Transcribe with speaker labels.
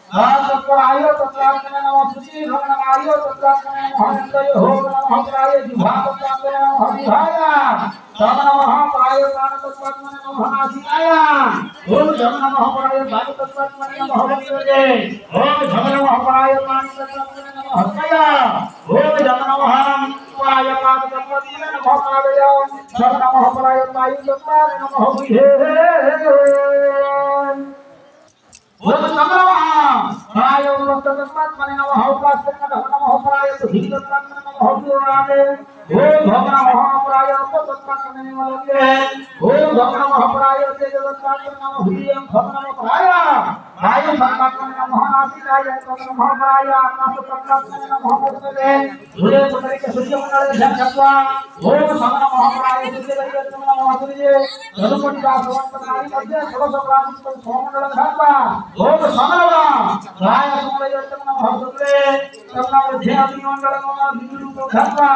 Speaker 1: तत्परायो तत्कार्यने नमः सुचि भगवायो तत्कार्यने नमः नंदयो हो नमः प्राय जिह्वा तत्कार्यने नमः जिह्वाय तम नमः प्राय प्राण तत्कार्यने नमः नासिकाय ओम जम नमः प्राय वायु तत्कार्यने नमः वज्रजे ओम जम नमः प्राय प्राण तत्कार्यने नमः हर्षय ओम जम नमः प्राय पाद तत्कार्यने नमः पादय जम नमः प्राय वायु तत्कार्यने नमः विहे ओम नमः प्राय तत्कार्यने नमः उपासने नमः प्राय सुधि तत्कार्यने नमः विरामे ओम नमः प्राय तत्कार्यने नमः ओम नमः प्राय तेज तत्कार्यने नमः ह्रीयं नमः प्राय वायु तत्कार्यने नमः नासिकाय नमः प्राय आकाश तत्कार्यने नमः मुक्तये सूर्य पुत्री के सूर्य मंडल ध्यात्वा ओम नमः प्राय सूर्य नमः सूर्य धनुपति का समंतनारी मध्य षोडश प्राणिक सोमंडल ध्यात्वा ओम नमः प्राय सूर्य नमः सूर्य तत्कार्यने ध्यान मंडल नमः विष्णु ध्यात्वा